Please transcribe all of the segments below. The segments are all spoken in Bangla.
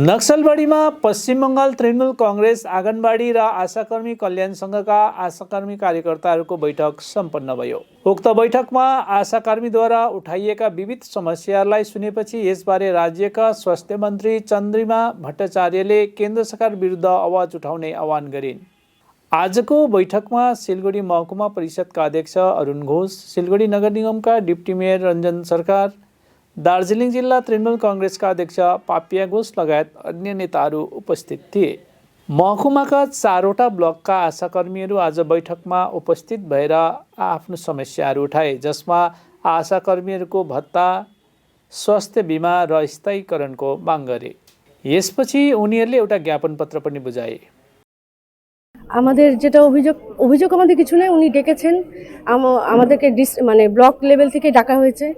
नक्सलबारीमा पश्चिम बङ्गाल तृणमूल कांग्रेस आँगनबाडी र आशाकर्मी कल्याण सङ्घका आशाकर्मी कार्यकर्ताहरूको बैठक सम्पन्न भयो। उक्त बैठकमा आशाकर्मीद्वारा उठाइएका विविध समस्याहरूलाई सुनेपछि यसबारे राज्यका स्वास्थ्य मन्त्री चन्द्रिमा भट्टाचार्यले केन्द्र सरकार विरुद्ध आवाज उठाउने आह्वान गरिन्। आजको बैठकमा सिलगढी महकुमा परिषदका अध्यक्ष अरुण घोष, सिलगढी नगर निगमका डिप्टी मेयर रञ्जन सरकार, दार्जिलिङ जिल्ला तृणमूल कांग्रेसका अध्यक्ष पापिया घोष लगायत अन्य नेताहरू उपस्थित थिए। महकुमाका 4वटा ब्लकका आशाकर्मीहरू आज बैठकमा उपस्थित भएर आफ्नो समस्याहरू उठाए, जसमा आशाकर्मीहरूको भत्ता, स्वास्थ्य बिमा र स्थायीकरणको माग गरे। यसपछि उनीहरूले एउटा ज्ञापन पत्र पनि बुझाए। আমাদের যেটা অভিযোগ আমাদের কিছু নেই, উনি ডেকেছেন, আমাদেরকে মানে ব্লক লেভেল থেকে ডাকা হয়েছে।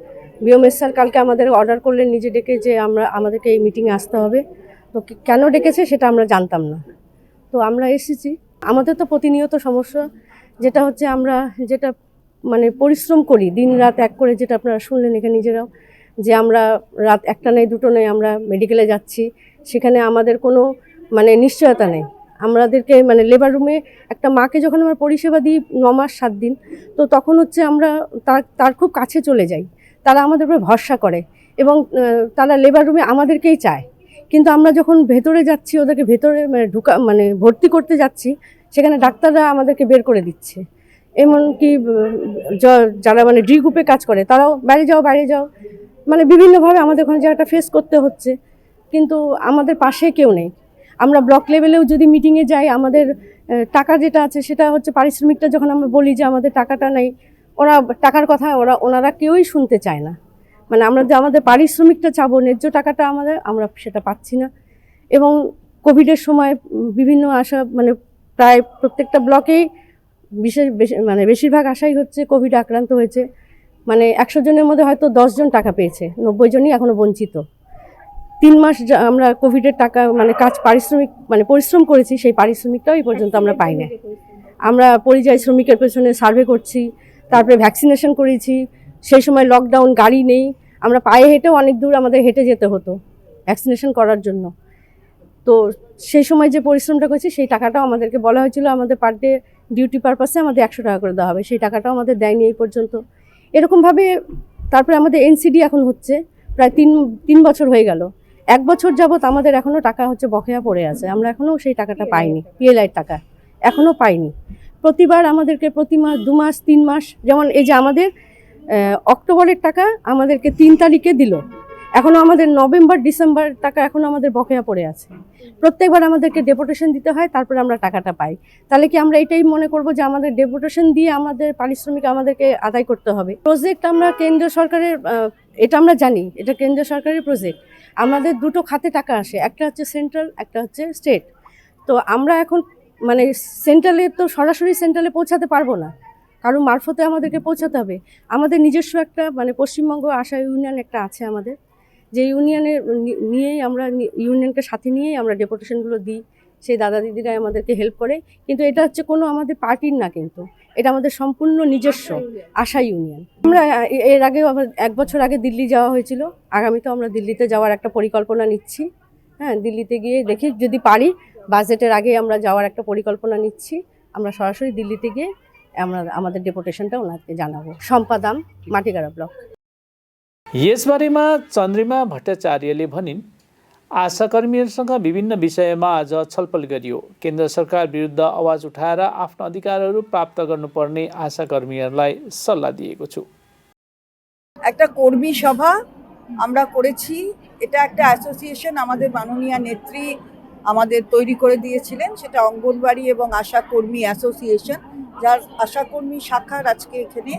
বিএমএস স্যার কালকে আমাদের অর্ডার করলেন নিজে ডেকে যে আমাদেরকে এই মিটিংয়ে আসতে হবে। তো কেন ডেকেছে সেটা আমরা জানতাম না, তো আমরা এসেছি। আমাদের তো প্রতিনিয়ত সমস্যা, যেটা হচ্ছে আমরা যেটা মানে পরিশ্রম করি দিন রাত এক করে, যেটা আপনারা শুনলেন এখানে নিজেরাও, যে আমরা রাত একটা নেই দুটো নেই আমরা মেডিকেলে যাচ্ছি, সেখানে আমাদের কোনো মানে নিশ্চয়তা নেই। আমাদেরকে মানে লেবার রুমে একটা মাকে যখন আমরা পরিষেবা দিই 9 মাস 7 দিন, তো তখন হচ্ছে আমরা তার খুব কাছে চলে যাই, তারা আমাদের উপরে ভরসা করে এবং তারা লেবার রুমে আমাদেরকেই চায়। কিন্তু আমরা যখন ভেতরে যাচ্ছি, ওদেরকে ভেতরে মানে ভর্তি করতে যাচ্ছি, সেখানে ডাক্তাররা আমাদেরকে বের করে দিচ্ছে। এমনকি যারা মানে ডি গ্রুপে কাজ করে তারাও বাইরে যাও মানে বিভিন্নভাবে আমাদের ওখানে জায়গাটা ফেস করতে হচ্ছে। কিন্তু আমাদের পাশে কেউ নেই। আমরা ব্লক লেভেলেও যদি মিটিংয়ে যাই, আমাদের টাকা যেটা আছে সেটা হচ্ছে পারিশ্রমিকটা যখন আমরা বলি যে আমাদের টাকাটা নেই, ওরা টাকার কথা ওনারা কেউই শুনতে চায় না। মানে আমরা যে আমাদের পারিশ্রমিকটা চাবো, ন্যায্য টাকাটা আমরা সেটা পাচ্ছি না। এবং কোভিডের সময় বিভিন্ন আশা মানে প্রায় প্রত্যেকটা ব্লকেই মানে বেশিরভাগ আশাই হচ্ছে কোভিডে আক্রান্ত হয়েছে। মানে 100 জনের মধ্যে হয়তো 10 জন টাকা পেয়েছে, 90 জনই এখনও বঞ্চিত। 3 মাস আমরা কোভিডের টাকা মানে পারিশ্রমিক মানে পরিশ্রম করেছি, সেই পারিশ্রমিকটাও এই পর্যন্ত আমরা পাই না। আমরা পরিযায়ী শ্রমিকের পেছনে সার্ভে করছি, তারপরে ভ্যাকসিনেশন করেছি, সেই সময় লকডাউন, গাড়ি নেই, আমরা পায়ে হেঁটেও অনেক দূর আমাদের হেঁটে যেতে হতো ভ্যাকসিনেশন করার জন্য। তো সেই সময় যে পরিশ্রমটা করেছি সেই টাকাটাও আমাদেরকে বলা হয়েছিল আমাদের পার ডে ডিউটি পারপাসে আমাদের 100 টাকা করে দেওয়া হবে, সেই টাকাটাও আমাদের দেয়নি এই পর্যন্ত। এরকমভাবে তারপরে আমাদের এনসিডি এখন হচ্ছে প্রায় 3 বছর হয়ে গেল। 1 বছর যাবৎ আমাদের এখনও টাকা হচ্ছে বকেয়া পড়ে আছে, আমরা এখনও সেই টাকাটা পাইনি, পিএলআইয়ের টাকা এখনও পাইনি। প্রতিবার আমাদেরকে প্রতি মাস 2 মাস 3 মাস, যেমন এই যে আমাদের অক্টোবরের টাকা আমাদেরকে 3 তারিখে দিল, এখনও আমাদের নভেম্বর ডিসেম্বর টাকা এখনও আমাদের বকেয়া পড়ে আছে। প্রত্যেকবার আমাদেরকে ডেপুটেশন দিতে হয়, তারপরে আমরা টাকাটা পাই। তাহলে কি আমরা এটাই মনে করব যে আমাদের ডেপুটেশন দিয়ে আমাদের পারিশ্রমিক আমাদেরকে আদায় করতে হবে? প্রজেক্ট আমরা কেন্দ্র সরকারের, এটা আমরা জানি এটা কেন্দ্র সরকারের প্রজেক্ট। আমাদের দুটো খাতে টাকা আসে, একটা হচ্ছে সেন্ট্রাল, একটা হচ্ছে স্টেট। তো আমরা এখন মানে সেন্ট্রালে তো সরাসরি সেন্ট্রালে পৌঁছাতে পারবো না, কারণ মারফতে আমাদেরকে পৌঁছাতে হবে। আমাদের নিজস্ব একটা মানে পশ্চিমবঙ্গ আশা ইউনিয়ন একটা আছে আমাদের, যে ইউনিয়নের নিয়েই আমরা ইউনিয়নকে সাথে নিয়েই আমরা ডেপুটেশনগুলো দিই, সেই দাদা দিদিরাই আমাদেরকে হেল্প করে। কিন্তু এটা হচ্ছে কোনো আমাদের পার্টির না, কিন্তু এটা আমাদের সম্পূর্ণ নিজস্ব আশা ইউনিয়ন। আমরা এর আগেও 1 বছর আগে দিল্লি যাওয়া হয়েছিল, আগামীতেও আমরা দিল্লিতে যাওয়ার একটা পরিকল্পনা নিচ্ছি। হ্যাঁ, দিল্লিতে গিয়ে দেখি যদি পারি, বাজেটের আগে আমরা যাওয়ার একটা পরিকল্পনা নিচ্ছি। আমরা সরাসরি দিল্লিতে গিয়ে আমরা আমাদের ডেপুটেশনটা ওনাকে জানাবো। সম্পাদাम, माटीगाडा ब्लक। यसबारेमा चन्द्रिमा भट्टाचार्यले भनिन्, आशाकर्मीहरूसँग विभिन्न विषयमा आज छलफल गरियो। केन्द्र सरकार विरुद्ध आवाज उठाएर आफ्नो अधिकारहरू प्राप्त गर्नुपर्ने आशाकर्मीहरूलाई सल्लाह दिएको छु। একটা কর্মী সভা আমরা করেছি, এটা একটা অ্যাসোসিয়েশন আমাদের মাননীয় নেত্রী আমাদের তৈরি করে দিয়েছিলেন, সেটা অঙ্গনবাড়ি এবং আশাকর্মী অ্যাসোসিয়েশন, যার আশাকর্মী শাখার আজকে এখানে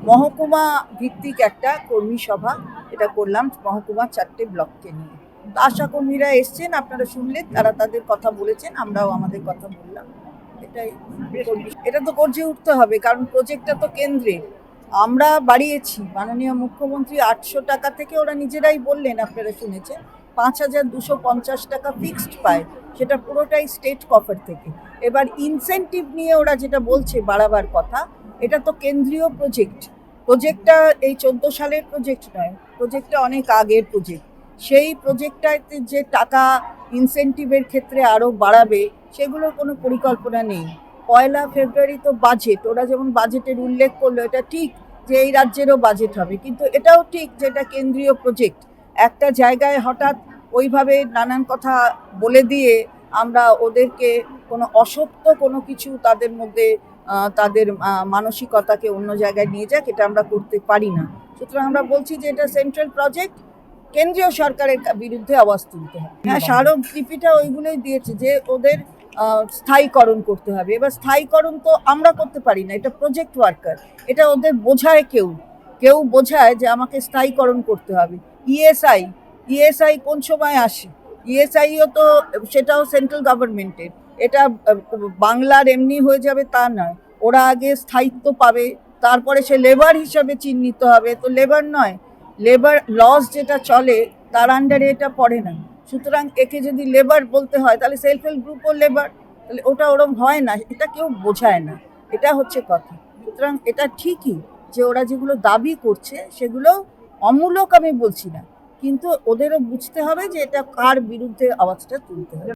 মহকুমা ভিত্তিক একটা কর্মী সভা এটা করলাম মহকুমা 4টে ব্লককে নিয়ে। তো আশাকর্মীরা এসছেন, আপনারা শুনলেন, তারা তাদের কথা বলেছেন, আমরাও আমাদের কথা বললাম। এটা তো গর্জে উঠতে হবে, কারণ প্রজেক্টটা তো কেন্দ্রের। আমরা বাড়িয়েছি, মাননীয় মুখ্যমন্ত্রী 800 টাকা থেকে ওরা নিজেরাই বললেন, আপনারা শুনেছেন, 5250 টাকা ফিক্সড পায়, সেটা পুরোটাই স্টেট কফার থেকে। এবার ইনসেন্টিভ নিয়ে ওরা যেটা বলছে বাড়াবার কথা, এটা তো কেন্দ্রীয় প্রজেক্টটা এই 14 সালের প্রজেক্ট নয়, প্রজেক্টটা অনেক আগের প্রজেক্ট। সেই প্রজেক্টটাতে যে টাকা ইনসেন্টিভের ক্ষেত্রে আরও বাড়াবে সেগুলোর কোনো পরিকল্পনা নেই। 1 ফেব্রুয়ারি তো বাজেট, ওরা যেমন বাজেটের উল্লেখ করলো, এটা ঠিক যে এই রাজ্যেরও বাজেট হবে, কিন্তু এটাও ঠিক যে এটা কেন্দ্রীয় প্রজেক্ট। একটা জায়গায় হঠাৎ ওইভাবে নানান কথা বলে দিয়ে আমরা ওদেরকে কোনো অসত্য কোনো কিছু তাদের মধ্যে তাদের মানসিকতাকে অন্য জায়গায় নিয়ে যাক, এটা আমরা করতে পারি না। সুতরাং আমরা বলছি যে এটা সেন্ট্রাল প্রজেক্ট, কেন্দ্রীয় সরকারের বিরুদ্ধে আওয়াজ তুলতে হবে। হ্যাঁ, স্মারকলিপিটা ওইগুলোই দিয়েছে যে ওদের স্থায়ীকরণ করতে হবে। এবার স্থায়ীকরণ তো আমরা করতে পারি না, এটা প্রজেক্ট ওয়ার্কার, এটা ওদের বোঝায় কেউ বোঝায় যে আমাকে স্থায়ীকরণ করতে হবে। ইএসআই কোন সময় আসে? ইএসআইও তো সেটাও সেন্ট্রাল গভর্নমেন্টের, এটা বাংলার এমনি হয়ে যাবে তা নয়। ওরা আগে স্থায়িত্ব পাবে, তারপরে সে লেবার হিসাবে চিহ্নিত হবে। তো লেবার নয়, লেবার লস যেটা চলে তার আন্ডারে এটা পড়ে না। সুতরাং একে যদি লেবার বলতে হয় তাহলে সেলফ হেল্প গ্রুপও লেবার, তাহলে ওটা ওরম হয় না, এটা কেউ বোঝায় না, এটা হচ্ছে কথা। সুতরাং এটা ঠিকই যে ওরা যেগুলো দাবি করছে সেগুলো অমূলক আমি বলছি না, কিন্তু ওদেরও বুঝতে হবে যে এটা কার বিরুদ্ধে আওয়াজটা তুলতে হবে।